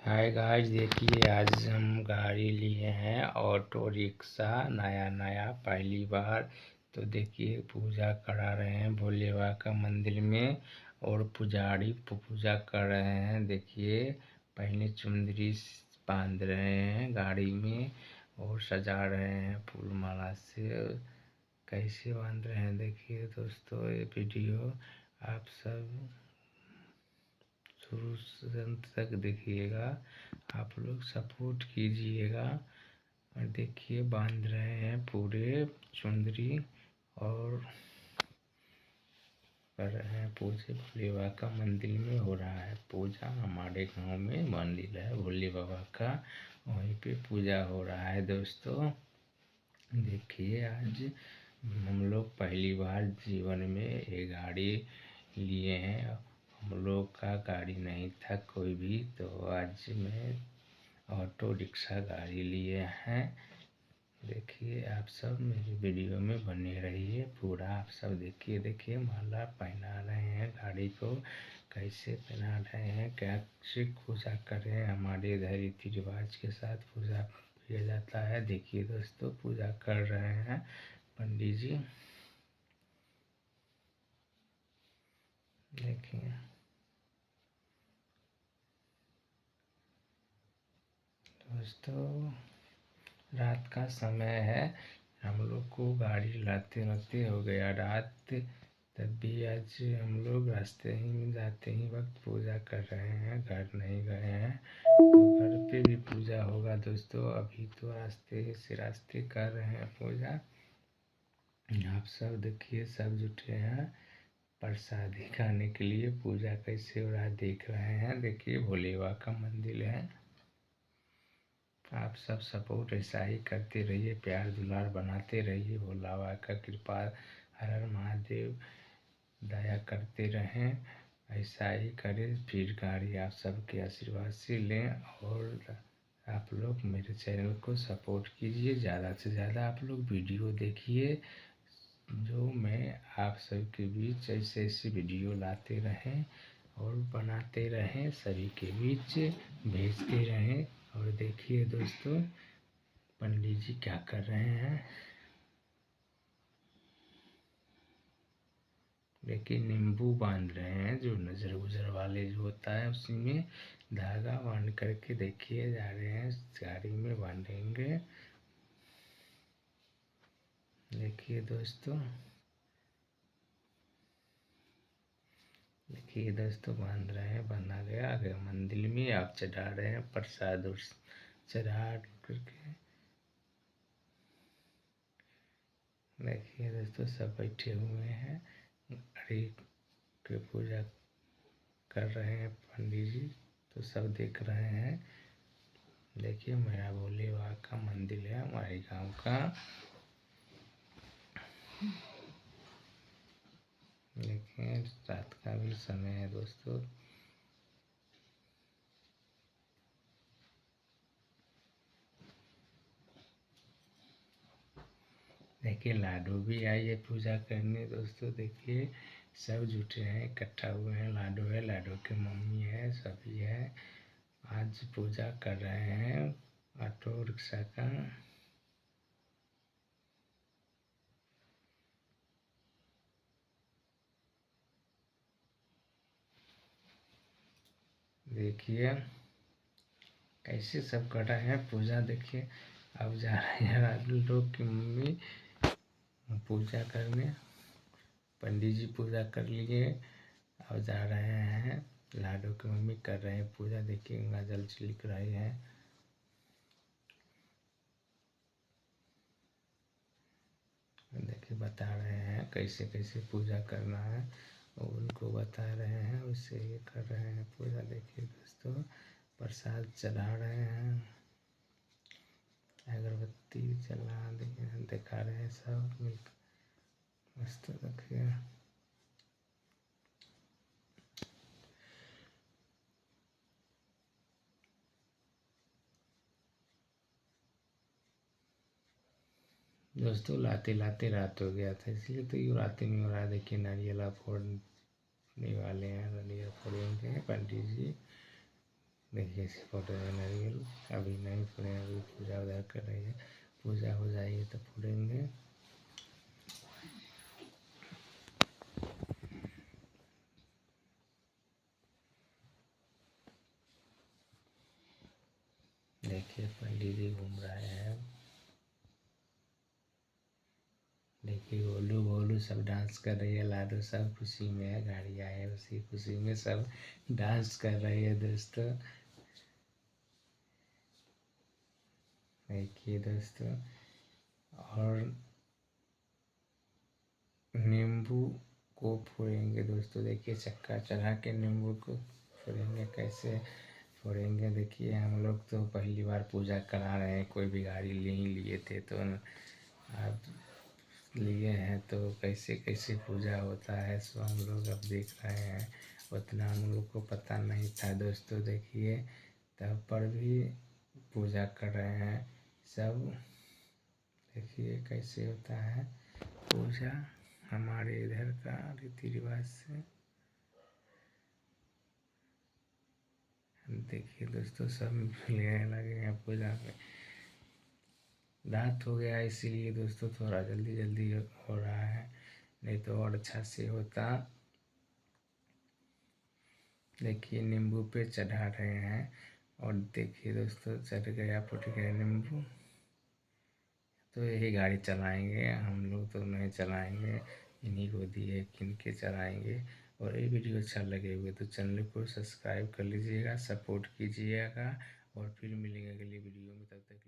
Hi guys, देखिए आज हम गाड़ी लिए हैं ऑटो रिक्शा नया नया पहली बार। तो देखिए पूजा करा रहे हैं भोले बाबा का मंदिर में और पुजारी पूजा कर रहे हैं। देखिए पहले चुंदरी बांध रहे हैं गाड़ी में और सजा रहे हैं फूल माला से। कैसे बांध रहे हैं देखिए दोस्तों, ये वीडियो आप सब शुरू से अंत तक देखिएगा, आप लोग सपोर्ट कीजिएगा। और देखिए बांध रहे हैं पूरे चुंदरी और कर रहे हैं पूजे। भोले बाबा का मंदिर में हो रहा है पूजा। हमारे गांव में मंदिर है भोले बाबा का, वहीं पे पूजा हो रहा है दोस्तों। देखिए आज हम लोग पहली बार जीवन में ये गाड़ी लिए हैं। हम लोग का गाड़ी नहीं था कोई भी, तो आज मैं ऑटो रिक्शा गाड़ी लिए हैं। देखिए आप सब मेरी वीडियो में बने रहिए पूरा। आप सब देखिए माला पहना रहे हैं गाड़ी को, कैसे पहना रहे हैं, कैसे पूजा कर रहे हैं। हमारे इधर रीति रिवाज के साथ पूजा किया जाता है। देखिए दोस्तों पूजा कर रहे हैं पंडित जी। देखिए दोस्तों रात का समय है, हम लोग को गाड़ी लाते लाते हो गया रात। तब भी आज हम लोग रास्ते ही में जाते ही वक्त पूजा कर रहे हैं, घर नहीं गए हैं। तो घर पे भी पूजा होगा दोस्तों। अभी तो रास्ते कर रहे हैं पूजा। आप सब देखिए सब जुटे हैं प्रसादी खाने के लिए। पूजा कैसे हो रहा है देख रहे हैं। देखिए भोले बाबा का मंदिर है। आप सब सपोर्ट ऐसा ही करते रहिए, प्यार दुलार बनाते रहिए। भोला बाबा का कृपा, हर हर महादेव दया करते रहें। ऐसा ही करें फिर गाड़ी आप सबके आशीर्वाद से लें। और आप लोग मेरे चैनल को सपोर्ट कीजिए, ज़्यादा से ज़्यादा आप लोग वीडियो देखिए, जो मैं आप सबके बीच ऐसे ऐसे वीडियो लाते रहें और बनाते रहें, सभी के बीच भेजते रहें। और देखिए दोस्तों पंडित जी क्या कर रहे हैं। देखिए नींबू बांध रहे हैं, जो नज़र गुजर वाले जो होता है उसी में धागा बांध करके देखिए जा रहे हैं, गाड़ी में बांधेंगे। देखिए दोस्तों बांध रहे हैं, बना गया आगे मंदिर में। आप चढ़ा रहे हैं प्रसाद और चढ़ा करके। देखिए दोस्तों सब बैठे हुए हैं, गाड़ी की पूजा कर रहे हैं पंडित जी, तो सब देख रहे हैं। देखिए मेरा भोले बाबा का मंदिर है हमारे गांव का। देखिए रात का भी समय है दोस्तों। देखिए लाडू भी आई है पूजा करने दोस्तों। देखिए सब जुटे हैं, इकट्ठा हुए हैं। लाडू है, लाडू की मम्मी है, सभी है। आज पूजा कर रहे हैं ऑटो रिक्शा का। देखिए कैसे सब कर रहे हैं पूजा। देखिए अब जा रहे हैं लाडू की मम्मी पूजा करने। पंडित जी पूजा कर लिए, अब जा रहे हैं लाडू की मम्मी कर रहे हैं पूजा। देखिए गंगा जल छिड़क रही है। देखिए बता रहे हैं कैसे कैसे पूजा करना है, और उनको बता रहे हैं उससे ये कर रहे हैं पूजा। देखिए दोस्तों प्रसाद चढ़ा रहे हैं, अगरबत्ती जला दिखा रहे हैं सब मिलकर मस्त। देखिए दोस्तों लाते लाते रात हो गया था, इसलिए तो ये रात नहीं हो रहा। देखिए नारियल फोड़ने वाले हैं, नारियल फोड़ेंगे पंडित जी। देखिए इस फोटो में नारियल अभी नहीं फोड़े, अभी पूजा उधर कर रही है, पूजा हो जाएगी तो फोड़ेंगे। देखिए पंडित जी घूम रहे हैं, देखिए गोलू गोलू सब डांस कर रही है, लाडो सब खुशी में है, गाड़ी आए उसी खुशी में सब डांस कर रही है दोस्तों। देखिए दोस्तों, और नींबू को फोड़ेंगे दोस्तों, देखिए चक्का चढ़ा के नींबू को फोड़ेंगे, कैसे फोड़ेंगे देखिए। हम लोग तो पहली बार पूजा करा रहे हैं, कोई भी गाड़ी नहीं लिए थे, तो आप लिए हैं तो कैसे कैसे पूजा होता है सो हम लोग अब देख रहे हैं, उतना हम लोग को पता नहीं था दोस्तों। देखिए तब पर भी पूजा कर रहे हैं सब, देखिए कैसे होता है पूजा हमारे इधर का रीति रिवाज से। देखिए दोस्तों सब लेने लगे हैं पूजा में, रात हो गया इसीलिए दोस्तों थोड़ा जल्दी जल्दी हो रहा है, नहीं तो और अच्छा से होता। देखिए नींबू पे चढ़ा रहे हैं, और देखिए दोस्तों चढ़ गया, फट गया नींबू। तो यही गाड़ी चलाएंगे हम लोग, तो नहीं चलाएंगे, इन्हीं को दिए किन के चलाएंगे। और ये वीडियो अच्छा लगे हुए तो चैनल को सब्सक्राइब कर लीजिएगा, सपोर्ट कीजिएगा, और फिर मिलेंगे अगली वीडियो में, तब तक